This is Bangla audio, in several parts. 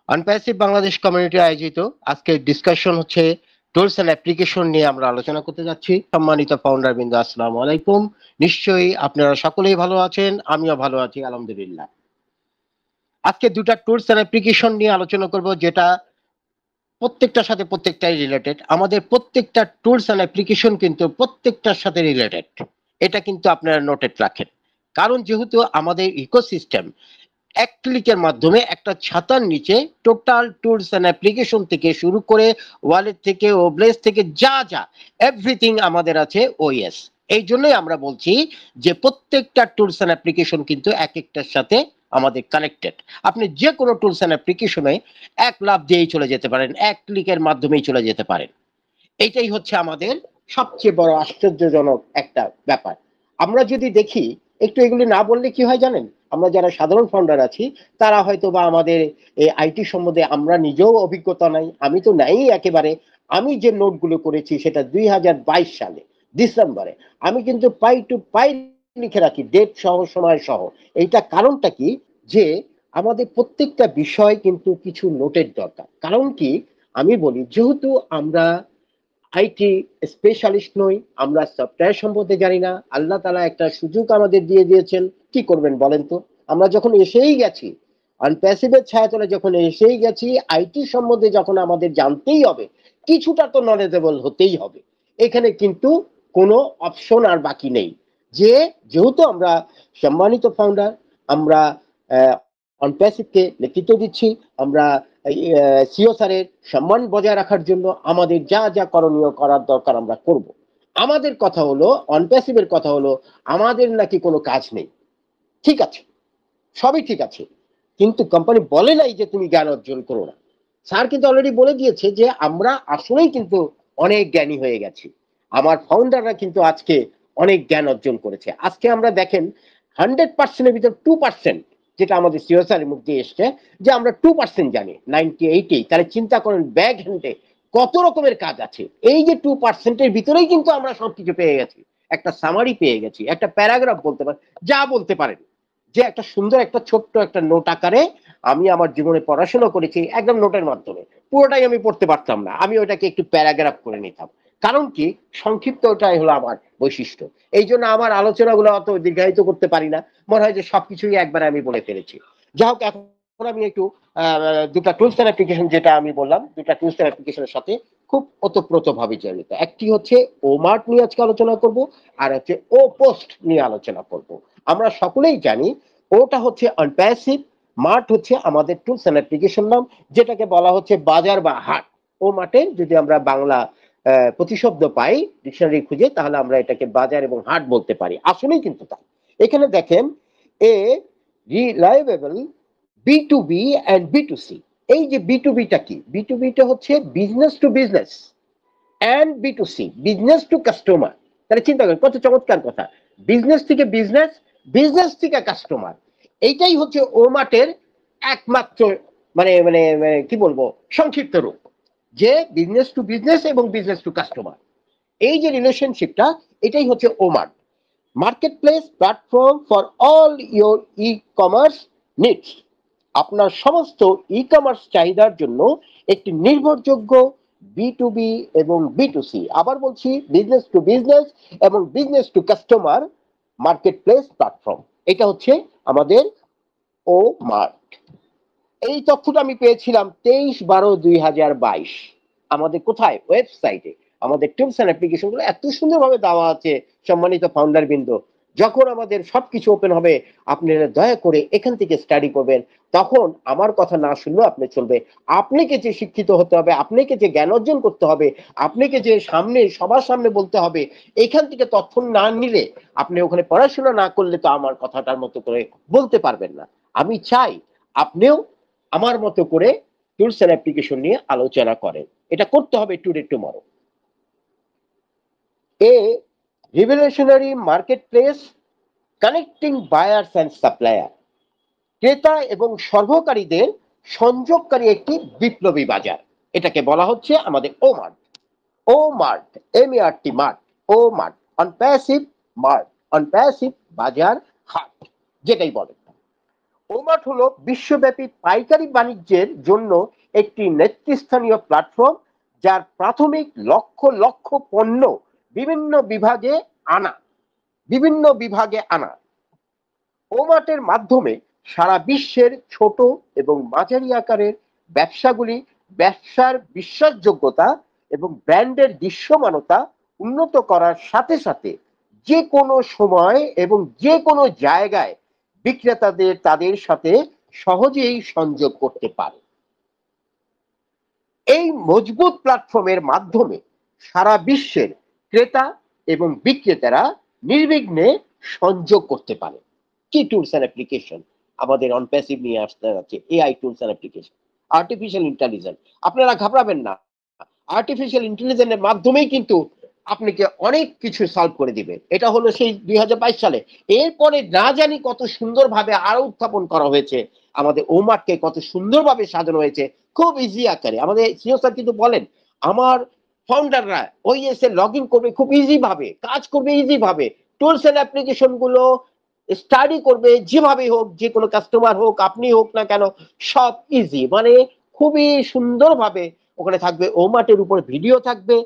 আনপ্যাসিভ বাংলাদেশ কমিউনিটি আয়োজিত আজকের ডিসকাশন হচ্ছে টুলস এন্ড অ্যাপ্লিকেশন নিয়ে আমরা আলোচনা করতে যাচ্ছি। সম্মানিত ফাউন্ডার বিন্দু, আসসালামু আলাইকুম। নিশ্চয়ই আপনারা সকলেই ভালো আছেন, আমিও ভালো আছি আলহামদুলিল্লাহ। আজকে দুটা টুলস এন্ড অ্যাপ্লিকেশন নিয়ে আলোচনা করব, যেটা প্রত্যেকটার সাথে প্রত্যেকটাই রিলেটেড। আমাদের প্রত্যেকটা টুলস এন্ড অ্যাপ্লিকেশন কিন্তু প্রত্যেকটার সাথে রিলেটেড, এটা কিন্তু আপনারা নোটেড রাখেন। কারণ যেহেতু আমাদের ইকোসিস্টেম এক ক্লিকের মাধ্যমে একটা ছাতার নিচে টোটাল টুলস এন্ড অ্যাপ্লিকেশন থেকে শুরু করে ওয়ালেট থেকে ওব্লেস থেকে যা যা এভরিথিং আমাদের আছে ওএস। এই জন্যই আমরা বলছি যে প্রত্যেকটা টুলস এন্ড অ্যাপ্লিকেশন কিন্তু এক একটার সাথে আমাদের কানেক্টেড। আপনি যে কোনো টুলস এন্ড অ্যাপ্লিকেশনে এক লাফ দিয়েই চলে যেতে পারেন, এক ক্লিকের মাধ্যমেই চলে যেতে পারেন। এইটাই হচ্ছে আমাদের সবচেয়ে বড় আশ্চর্যজনক একটা ব্যাপার। আমরা যদি দেখি, একটু এগুলি না বললে কি হয় জানেন, আমরা যারা সাধারণ ফাউন্ডার আছি তারা হয়তো বা আমাদের এই আইটি সম্বন্ধে আমরা নিজেও অভিজ্ঞতা নাই, আমি তো নাই একেবারে। আমি যে নোটগুলো করেছি সেটা 2022 সালে ডিসেম্বরে, আমি কিন্তু পাই টু পাই লিখে রাখি, ডেট সহ সময় সহ। এইটা কারণটা কি, যে আমাদের প্রত্যেকটা বিষয় কিন্তু কিছু নোটের দরকার। কারণ কি, আমি বলি, যেহেতু আমরা আইটি স্পেশালিস্ট নই, আমরা সফটওয়্যার সম্বন্ধে জানি না। আল্লাহ তালা একটা সুযোগ আমাদের দিয়ে দিয়েছেন, কি করবেন বলেন তো? আমরা যখন এসেই গেছি, আনপ্যাসিভের ছায়াতলে যখন এসেই গেছি, আইটি সম্বন্ধে যখন আমাদের জানতেই হবে, কিছুটা তো নলেজেবল হতেই হবে। এখানে কিন্তু কোনো অপশন আর বাকি নেই। যে যেহেতু আমরা সম্মানিত ফাউন্ডার, আমরা অনপ্যাসিভকে নেতৃত্ব দিচ্ছি, আমরা সিও স্যারের সম্মান বজায় রাখার জন্য আমাদের যা যা করণীয় করার দরকার আমরা করব। আমাদের কথা হলো, অনপ্যাসিভের কথা হলো, আমাদের নাকি কোনো কাজ নেই। ঠিক আছে, সবই ঠিক আছে, কিন্তু কোম্পানি বলে নাই যে তুমি জ্ঞান অর্জন করো না। স্যার কিন্তু অলরেডি বলে দিয়েছে যে আমরা আসলেই কিন্তু অনেক জ্ঞানী হয়ে গেছি। আমার ফাউন্ডাররা কিন্তু আজকে অনেক জ্ঞান অর্জন করেছে। আজকে আমরা দেখেন 100%-এর ভিতর 2%, যেটা আমাদের সিও স্যারের মুখ দিয়ে এসছে, যে আমরা 2% জানি 98-এই। তাহলে চিন্তা করেন ব্যাক হ্যান্ডে কত রকমের কাজ আছে। এই যে 2%-এর ভিতরেই কিন্তু আমরা সবকিছু পেয়ে গেছি, একটা সামারি পেয়ে গেছি, একটা প্যারাগ্রাফ বলতে পারেন, যা বলতে পারেন। যে একটা সুন্দর একটা ছোট্ট একটা নোট আকারে আমি আমার জীবনে পড়াশোনা করেছি, একদম নোটের মাধ্যমে। পুরোটাই আমি পড়তে পারতাম না, আমি ওটাকে একটু প্যারাগ্রাফ করে নিতাম। কারণ কি, সংক্ষিপ্ত ওটাই হলো আমার বৈশিষ্ট্য। এই জন্য আমার আলোচনাগুলো অত দীর্ঘায়িত করতে পারি না, মনে হয় যে সবকিছুই একবারে আমি বলে ফেলেছি। যাই হোক, এখন আমি একটু দুটা টুলস এন্ড অ্যাপ্লিকেশন, যেটা আমি বললাম, দুটা টুলস এন্ড অ্যাপ্লিকেশনের সাথে খুব ওতপ্রোত ভাবে জড়িত। একটি হচ্ছে ও মার্ট নিয়ে আজকে আলোচনা করব, আর হচ্ছে ও পোস্ট নিয়ে আলোচনা করব। আমরা সকলেই জানি ওটা হচ্ছে অনপ্যাসিভ, মার্ট হচ্ছে আমাদের টুলস এন্ড অ্যাপ্লিকেশন নাম, যেটাকে বলা হচ্ছে বাজার বা হাট। ও মার্টে যদি আমরা বাংলা প্রতিশব্দ পাই ডিকশনারি খুঁজে, তাহলে আমরা এটাকে বাজার এবং হাট বলতে পারি। আসলেই কিন্তু তাই। এখানে দেখেন, a reliable B to B and B to C. এই যে বি টু বিটা কি, বি টু বিটা হচ্ছে business to business, and B to C business to customer. তাহলে চিন্তা করেন কত চমৎকার কথা, বিজনেস থেকে বিজনেস, বিজনেস থেকে কাস্টমার। এইটাই হচ্ছে ওমার্টের একমাত্র মানে মানে কি বলবো, সংক্ষিপ্ত রূপ, যে বিজনেস টু বিজনেস এবং বিজনেস টু কাস্টমার। এই যে রিলেশনশিপটা, এটাই হচ্ছে Omart. Market place platform for all your e commerce needs. আপনার সমস্ত ই কমার্স চাহিদার জন্য একটি নির্ভরযোগ্য বি টু বি এবং বি টু সি, আবার বলছি বিজনেস টু বিজনেস এবং business to customer market place platform. এটা হচ্ছে আমাদের ও মার্ট। এই তথ্যটা আমি পেয়েছিলাম 23/12/2022। আমাদের কোথায়, ওয়েবসাইটে। আমাদের টুলস এন্ড অ্যাপ্লিকেশন গুলো এত সুন্দরভাবে দেওয়া আছে সম্মানিত ফাউন্ডার বৃন্দ। যখন আমাদের সবকিছু ওপেন হবে, আপনারা দয়া করে এখান থেকে স্টাডি করবেন। তখন আমার কথা না শুনলেও আপনি চলবে। আপনাকে যে শিক্ষিত হতে হবে, আপনাকে যে জ্ঞান অর্জন করতে হবে, আপনাকে যে সামনে সবার সামনে বলতে হবে, এখান থেকে তথ্য না নিলে, আপনি ওখানে পড়াশোনা না করলে তো আমার কথাটার মতো করে বলতে পারবেন না। আমি চাই আপনিও আমার মতো করে টুলস এন্ড অ্যাপ্লিকেশন নিয়ে আলোচনা করেন। এটা করতে হবে today tomorrow. A revolutionary market place connecting buyers and supplier. ক্রেতা এবং সরবরাহকারীদের সংযোগকারী একটি বিপ্লবী বাজার। এটাকে বলা হচ্ছে আমাদের ও মার্ট। ও মার্ট, এমইআরটি মার্ট, ও মার্ট, অনপ্যাসিভ মার্ট, অনপ্যাসিভ বাজার হাট, যেটাই বলেন। ওমার্ট হলো বিশ্বব্যাপী পাইকারি বাণিজ্যের জন্য একটি নেতৃস্থানীয় প্ল্যাটফর্ম, যার প্রাথমিক লক্ষ লক্ষ পণ্য বিভিন্ন বিভাগে আনা বিভিন্ন বিভাগে আনা ওমার্টের মাধ্যমে সারা বিশ্বের ছোট এবং মাঝারি আকারের ব্যবসাগুলি ব্যবসার বিশ্বাসযোগ্যতা এবং ব্র্যান্ডের দৃশ্যমানতা উন্নত করার সাথে সাথে যে কোনো সময় এবং যে কোনো জায়গায় বিক্রেতাদের তাদের সাথে সহজেই সংযোগ করতে পারে। এই মজবুত প্ল্যাটফর্মের মাধ্যমে সারা বিশ্বের ক্রেতা এবং বিক্রেতারা নির্বিঘ্নে সংযোগ করতে পারে। কি টুলস অ্যান্ড অ্যাপ্লিকেশন আমাদের অন প্যাসিভ নিয়ে আসতে যাচ্ছে, AI tools and application, artificial intelligence. আপনারা ঘাবড়াবেন না, আর্টিফিশিয়াল ইন্টেলিজেন্সের মাধ্যমেই কিন্তু আপনাকে অনেক কিছু সলভ করে দিবে। এটা হলো সেই 2022 সালে। এরপরে না জানি কত সুন্দরভাবে আরো উত্থাপন করা হয়েছে, আমাদের ওমার্টকে কত সুন্দরভাবে সাজানো হয়েছে, খুব ইজি আকারে। আমাদের সিও স্যার কিন্তু বলেন, আমার ফাউন্ডাররা ওইএস এ লগ ইন করবে খুব ইজি ভাবে, কাজ করবে ইজি ভাবে, টুলস এন্ড অ্যাপ্লিকেশন গুলো স্টাডি করবে যেভাবে হোক, যে কোনো কাস্টমার হোক আপনি হোক না কেন, সব ইজি, মানে খুবই সুন্দরভাবে ওখানে থাকবে। ওমার্টের উপর ভিডিও থাকবে,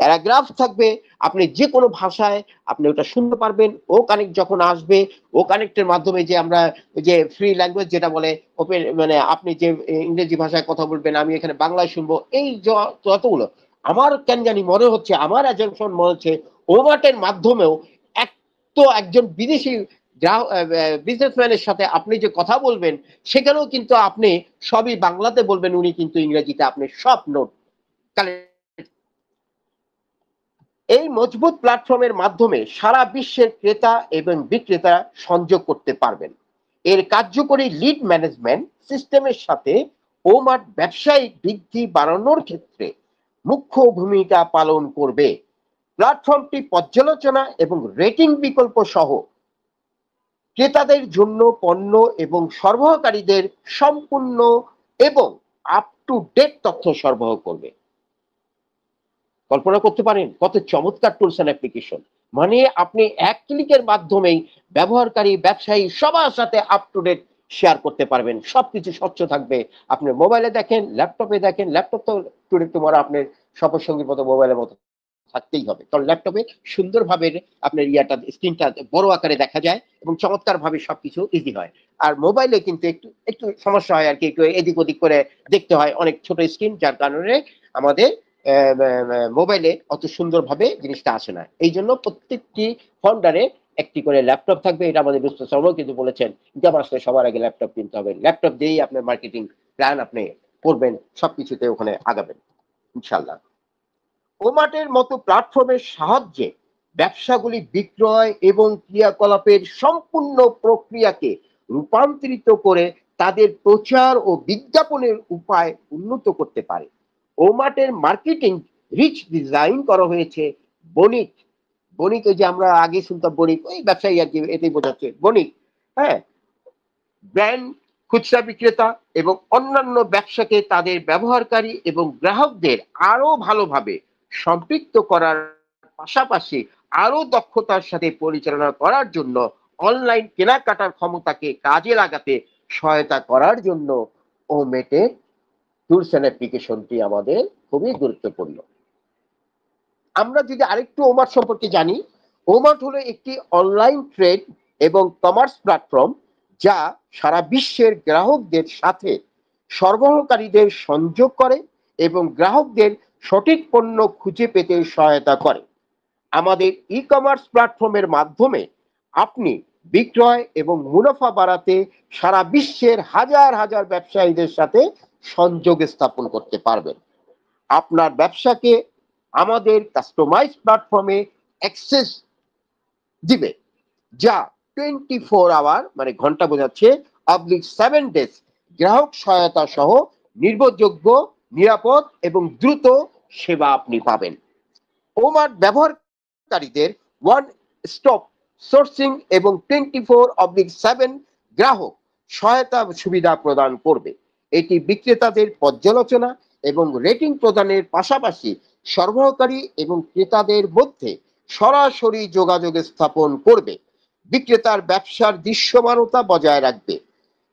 প্যারাগ্রাফ থাকবে, আপনি যে কোনো ভাষায় আপনি ওটা শুনতে পারবেন। ও কানেক্ট যখন আসবে, ও কানেক্টের মাধ্যমে যে আমরা যে ফ্রি ল্যাঙ্গুয়েজ যেটা বলে ওপেন, মানে আপনি যে ইংরেজি ভাষায় কথা বলবেন, আমি এখানে বাংলায় শুনবো, এই যতগুলো আমার কেন জানি মনে হচ্ছে, আমার অ্যাজাম্পশন মনে হচ্ছে ওমার্টের মাধ্যমেও এক তো একজন বিদেশি বিজনেসম্যানের সাথে আপনি যে কথা বলবেন, সেখানেও কিন্তু আপনি সবই বাংলাতে বলবেন, উনি কিন্তু ইংরেজিতে আপনি সব নোট কালেক্ট। এই মজবুত প্ল্যাটফর্মের মাধ্যমে সারা বিশ্বের ক্রেতা এবং বিক্রেতা সংযোগ করতে পারবেন। এর কার্যকরী লিড ম্যানেজমেন্ট সিস্টেমের সাথে ওমার্ট ব্যবসায়িক বৃদ্ধি বাড়ানোর ক্ষেত্রে মুখ্য ভূমিকা পালন করবে। প্ল্যাটফর্মটি পর্যালোচনা এবং রেটিং বিকল্প সহ ক্রেতাদের জন্য পণ্য এবং সরবরাহকারীদের সম্পূর্ণ এবং আপ টু ডেট তথ্য সরবরাহ করবে। কল্পনা করতে পারেন কত চমৎকার টুলস অ্যান্ড অ্যাপ্লিকেশন, মানে আপনি এক ক্লিকের মাধ্যমেই ব্যবহারকারী ব্যবসায়ী সবার সাথে আপ টু ডেট শেয়ার করতে পারবেন, সবকিছু স্বচ্ছ থাকবে। আপনি মোবাইলে দেখেন, ল্যাপটপে দেখেন, ল্যাপটপ তো টুডে টুমরো আপনার সঙ্গীর মতো মোবাইলের মতো থাকতেই হবে, কারণ ল্যাপটপে সুন্দরভাবে আপনার ইয়াটা স্ক্রিনটা বড় আকারে দেখা যায় এবং চমৎকার ভাবে সবকিছু ইজি হয়। আর মোবাইলে কিন্তু একটু একটু সমস্যা হয় আর কি, একটু এদিক ওদিক করে দেখতে হয়, অনেক ছোট স্ক্রিন, যার কারণে আমাদের মোবাইলে অত সুন্দরভাবে জিনিসটা আসে না। এই জন্য প্রত্যেকটি ফাউন্ডারে একটি করে ল্যাপটপ থাকবে, এটা আমাদের মিস্টার শর্মাও কিন্তু বলেছেন, ইনকাম আসলে সবার আগে ল্যাপটপ কিনতে হবে, ল্যাপটপ দিয়েই আপনার মার্কেটিং প্ল্যান আপনি করবেন, সবকিছুতে ওখানে আগাবেন ইনশাল্লাহ। ওমার্টের মতো প্ল্যাটফর্মের সাহায্যে ব্যবসাগুলি বিক্রয় এবং ক্রিয়াকলাপের সম্পূর্ণ প্রক্রিয়াকে রূপান্তরিত করে তাদের প্রচার ও বিজ্ঞাপনের উপায় উন্নত করতে পারে। ওমার্টের মার্কেটিং রিচ ডিজাইন করা হয়েছে বণিক, বণিক ওই যে আমরা আগে শুনতাম বণিক, ওই ব্যবসায়ী আর কি, এটাই বোঝাচ্ছে বণিক, হ্যাঁ, ব্র্যান্ড, খুচরা বিক্রেতা এবং অন্যান্য ব্যবসাকে তাদের ব্যবহারকারী এবং গ্রাহকদের আরো ভালোভাবে সম্পৃক্ত করার পাশাপাশি আরো দক্ষতার সাথে পরিচালনা করার জন্য অনলাইন কেনাকাটার ক্ষমতাকে কাজে লাগাতে সহায়তা করার জন্য ওমেটের টুলস অ্যান্ড অ্যাপ্লিকেশনটি আমাদের খুবই গুরুত্বপূর্ণ। আমরা যদি আরেকটু ওমার্ট সম্পর্কে জানি, ওমার্ট হলো একটি অনলাইন ট্রেড এবং কমার্স প্ল্যাটফর্ম, যা সারা বিশ্বের গ্রাহকদের সাথে সরবরাহকারীদের সংযোগ করে এবং গ্রাহকদের সঠিক পণ্য খুঁজে পেতে সহায়তা করে। আমাদের ই কমার্স প্ল্যাটফর্মের মাধ্যমে আপনি বিক্রয় এবং মুনাফা বাড়াতে সারা বিশ্বের হাজার হাজার ব্যবসায়ীদের সাথে সংযোগ স্থাপন করতে পারবেন। আপনার ব্যবসাকে আমাদের কাস্টমাইজ প্ল্যাটফর্মে অ্যাক্সেস দিবে, যা 24 আওয়ার মানে ঘন্টা বোঝাচ্ছে /7 days গ্রাহক সহায়তা সহ নির্ভরযোগ্য, নিরাপদ এবং দ্রুত সেবা আপনি পাবেন। ওমার্ট ব্যবহারকারীদের ওয়ান স্টপ সোর্সিং এবং 24/7 গ্রাহক সহায়তা সুবিধা প্রদান করবে। এটি বিক্রেতাদের পর্যালোচনা এবং রেটিং প্রদানের পাশাপাশি সরবরাহকারী এবং ক্রেতাদের মধ্যে সরাসরি যোগাযোগ স্থাপন করবে, বিক্রেতার ব্যবসার দৃশ্যমানতা বজায় রাখবে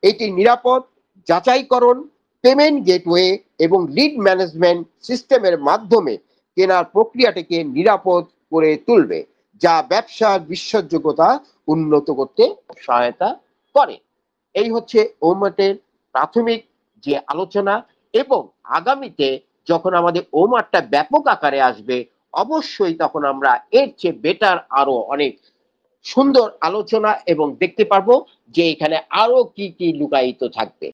এটি নিরাপদ যাচাইকরণ, পেমেন্ট গেটওয়ে এবং লিড ম্যানেজমেন্ট সিস্টেমের মাধ্যমে কেনার প্রক্রিয়াটিকে নিরাপদ করে তুলবে, যা ব্যবসার বিশ্বাসযোগ্যতা উন্নত করতে সহায়তা করে। এই হচ্ছে ওমার্টের প্রাথমিক যে আলোচনা, এবং আগামীতে যখন আমাদের ওমারটা ব্যাপক আকারে আসবে, অবশ্যই তখন আমরা এর চেয়ে বেটার আরো অনেক সুন্দর আলোচনা এবং দেখতে পারবো যে এখানে আরো কি কি লুকায়িত থাকবে।